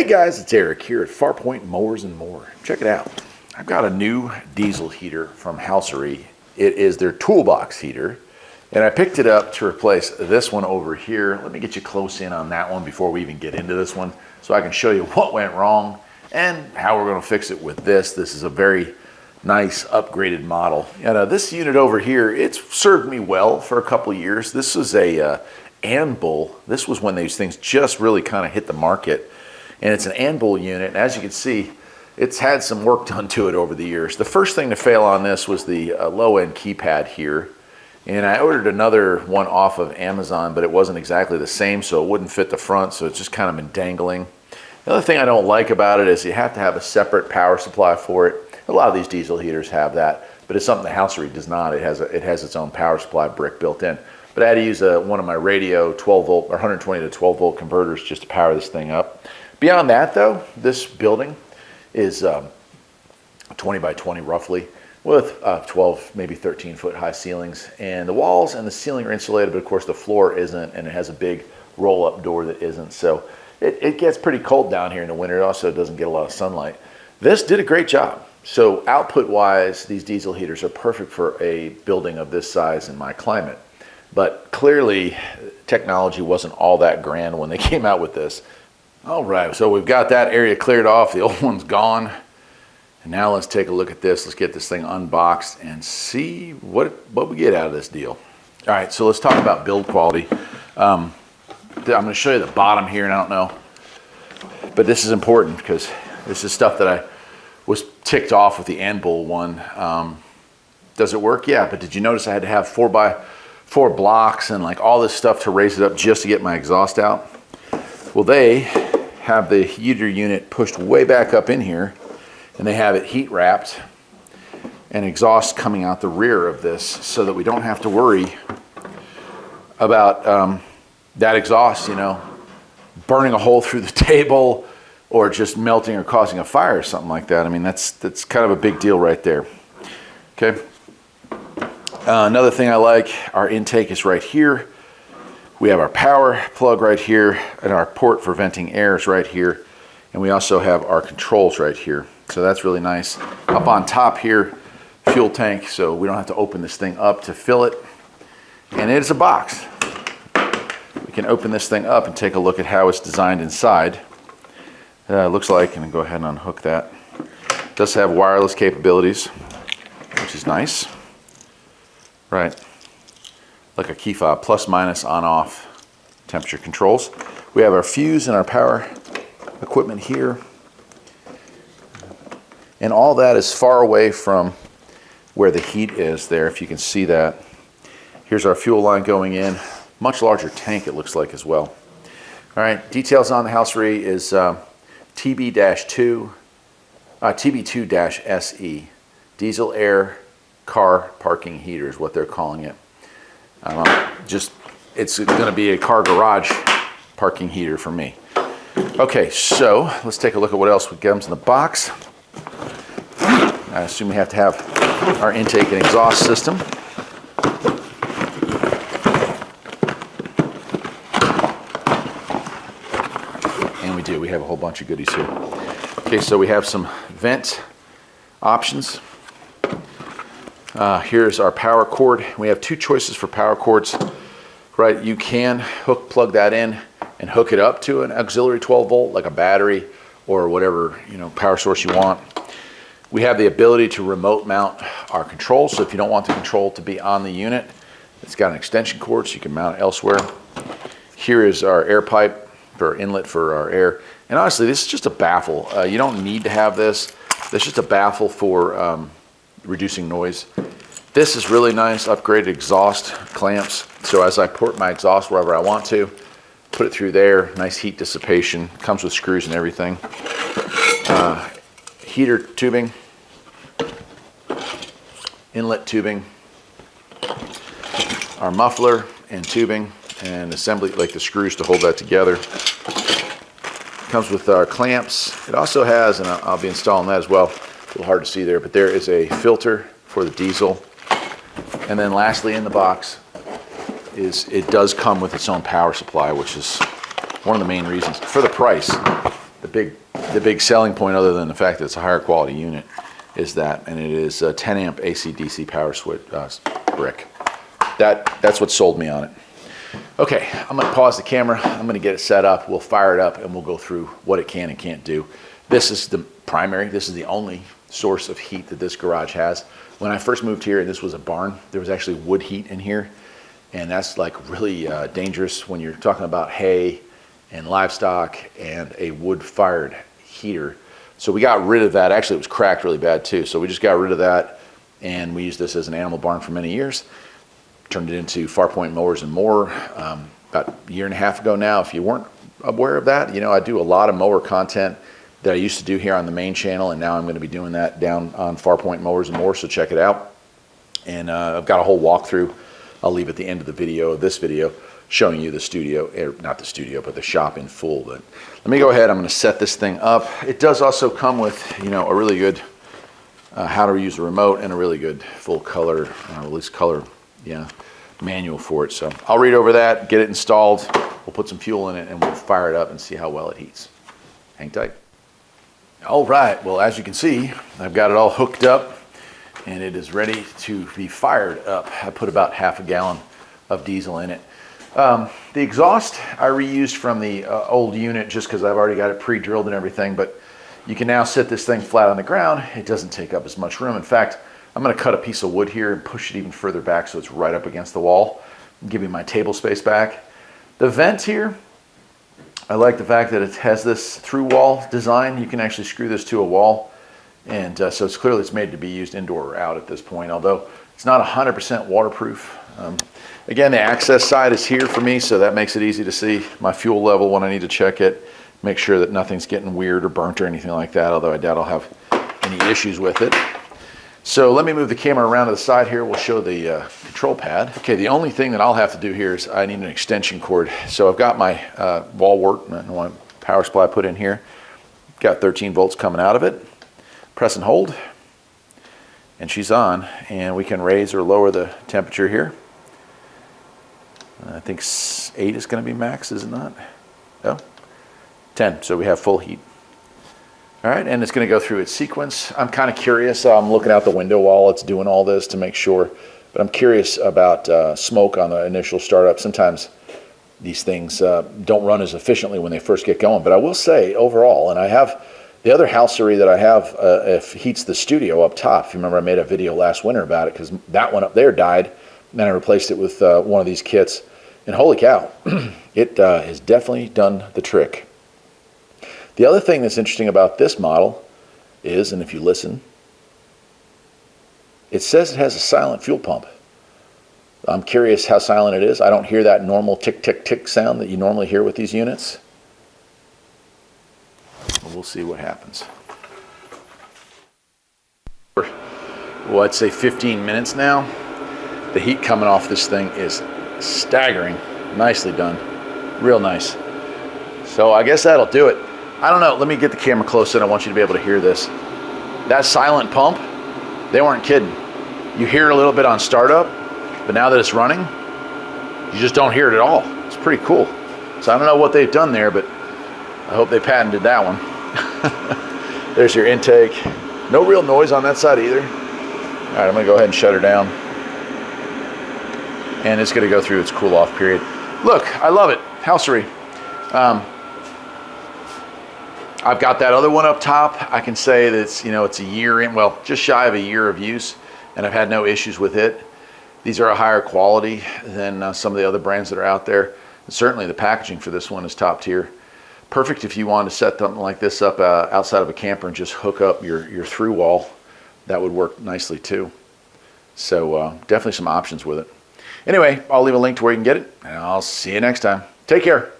guys, it's Eric here at Farpoint Mowers and More. Check it out. I've got a new diesel heater from Houseery. It is their Toolbox heater, and I picked it up to replace this one over here. Let me get you close in on that one before we even get into this one so I can show you what went wrong and how we're going to fix it with this. This is a very nice upgraded model. And this unit over here, it's served me well for a couple years. This is a Anbull. This was when these things just really kind of hit the market. And it's an Anbull unit, and as you can see, it's had some work done to it over the years. The first thing to fail on this was the low-end keypad here. And I ordered another one off of Amazon, but it wasn't exactly the same, so it wouldn't fit the front, so it's just kind of been dangling. The other thing I don't like about it is you have to have a separate power supply for it. A lot of these diesel heaters have that, but it's something that Houseery does not. It has its own power supply brick built in. But I had to use one of my radio 12 volt or 120 to 12 volt converters just to power this thing up. Beyond that though, this building is 20 by 20 roughly with 12, maybe 13 foot high ceilings. And the walls and the ceiling are insulated, but of course the floor isn't, and it has a big roll up door that isn't. So it gets pretty cold down here in the winter. It also doesn't get a lot of sunlight. This did a great job. So output wise, these diesel heaters are perfect for a building of this size in my climate. But clearly technology wasn't all that grand when they came out with this. All right, so we've got that area cleared off. The old one's gone. And now let's take a look at this. Let's get this thing unboxed and see what we get out of this deal. All right, so let's talk about build quality. I'm going to show you the bottom here, and I don't know, but this is important because this is stuff that I was ticked off with the Anbull one. Does it work? Yeah, but did you notice I had to have 4x4 blocks and like all this stuff to raise it up just to get my exhaust out? Well, they have the heater unit pushed way back up in here, and they have it heat wrapped and exhaust coming out the rear of this so that we don't have to worry about that exhaust, you know, burning a hole through the table or just melting or causing a fire or something like that. I mean, that's kind of a big deal right there. Okay. Another thing I like, our intake is right here. We have our power plug right here, and our port for venting air is right here. And we also have our controls right here. So that's really nice. Up on top here, fuel tank, so we don't have to open this thing up to fill it. And it is a box. We can open this thing up and take a look at how it's designed inside. It looks like, and go ahead and unhook that. It does have wireless capabilities, which is nice. Right. Like a key fob, plus minus on off temperature controls. We have our fuse and our power equipment here. And all that is far away from where the heat is there, if you can see that. Here's our fuel line going in. Much larger tank it looks like as well. All right, details on the Houseery is TB2-SE, diesel air car parking heater is what they're calling it. It's going to be a car garage parking heater for me. Okay, so let's take a look at what else comes in the box. I assume we have to have our intake and exhaust system. And we do. We have a whole bunch of goodies here. Okay, so we have some vent options. Here's our power cord. We have two choices for power cords. Right, you can plug that in and hook it up to an auxiliary 12 volt, like a battery or whatever, you know, power source you want. We have the ability to remote mount our controls. So if you don't want the control to be on the unit, it's got an extension cord so you can mount it elsewhere. Here is our air pipe for inlet for our air. And honestly, this is just a baffle. You don't need to have this. It's just a baffle for reducing noise. This is really nice, upgraded exhaust clamps. So as I port my exhaust wherever I want to, put it through there, nice heat dissipation. Comes with screws and everything. Heater tubing, inlet tubing, our muffler and tubing and assembly, like the screws to hold that together. Comes with our clamps. It also has, and I'll be installing that as well, a little hard to see there, but there is a filter for the diesel. And then lastly in the box is it does come with its own power supply, which is one of the main reasons for the price the big selling point, other than the fact that it's a higher quality unit, is that, and it is a 10 amp AC/DC power switch brick. That's what sold me on it. Okay, I'm going to pause the camera. I'm going to get it set up. We'll fire it up and we'll go through what it can and can't do. This is the primary. This is the only source of heat that this garage has. When I first moved here, and this was a barn, there was actually wood heat in here, and that's like really dangerous when you're talking about hay and livestock and a wood-fired heater. So we got rid of that. Actually, it was cracked really bad too. So we just got rid of that, and we used this as an animal barn for many years. Turned it into Farpoint Mowers and Mower about a year and a half ago now. If you weren't aware of that, you know, I do a lot of mower content that I used to do here on the main channel, and now I'm going to be doing that down on Farpoint Mowers and More, so check it out. And I've got a whole walkthrough I'll leave at the end of the video, of this video, showing you the studio, not the studio, but the shop in full. But let me go ahead. I'm going to set this thing up. It does also come with, you know, a really good how to use the remote and a really good full color, at least color, yeah, manual for it. So I'll read over that, get it installed. We'll put some fuel in it and we'll fire it up and see how well it heats. Hang tight. All right, well, as you can see, I've got it all hooked up and it is ready to be fired up. I put about half a gallon of diesel in it. The exhaust I reused from the old unit just because I've already got it pre-drilled and everything, but you can now sit this thing flat on the ground. It doesn't take up as much room. In fact, I'm going to cut a piece of wood here and push it even further back so it's right up against the wall, give me my table space back. The vent here, I like the fact that it has this through wall design. You can actually screw this to a wall, and so it's clearly it's made to be used indoor or out at this point, although it's not 100% waterproof. Again, the access side is here for me, so that makes it easy to see my fuel level when I need to check it, make sure that nothing's getting weird or burnt or anything like that, although I doubt I'll have any issues with it. So let me move the camera around to the side here. We'll show the control pad. Okay, the only thing that I'll have to do here is I need an extension cord. So I've got my wall wart, my power supply put in here. Got 13 volts coming out of it. Press and hold, and she's on. And we can raise or lower the temperature here. I think 8 is going to be max, is it not? No? 10, so we have full heat. All right, and it's going to go through its sequence. I'm kind of curious. I'm looking out the window while it's doing all this to make sure, but I'm curious about smoke on the initial startup. Sometimes these things don't run as efficiently when they first get going, but I will say overall, and I have the other Houseery that I have heats the studio up top. If you remember, I made a video last winter about it because that one up there died, and then I replaced it with one of these kits, and holy cow, it has definitely done the trick. The other thing that's interesting about this model is, and if you listen, it says it has a silent fuel pump. I'm curious how silent it is. I don't hear that normal tick, tick, tick sound that you normally hear with these units. We'll see what happens. Well, I'd say 15 minutes now. The heat coming off this thing is staggering. Nicely done. Real nice. So I guess that'll do it. I don't know. Let me get the camera close and I want you to be able to hear this. That silent pump, they weren't kidding. You hear it a little bit on startup, but now that it's running, you just don't hear it at all. It's pretty cool. So I don't know what they've done there, but I hope they patented that one. There's your intake. No real noise on that side either. All right, I'm going to go ahead and shut her down. And it's going to go through its cool off period. Look, I love it. Houseery. I've got that other one up top. I can say that it's, you know, it's a year in, well, just shy of a year of use, and I've had no issues with it. These are a higher quality than some of the other brands that are out there. And certainly the packaging for this one is top tier. Perfect if you wanted to set something like this up outside of a camper and just hook up your through wall. That would work nicely too. So definitely some options with it. Anyway, I'll leave a link to where you can get it, and I'll see you next time. Take care.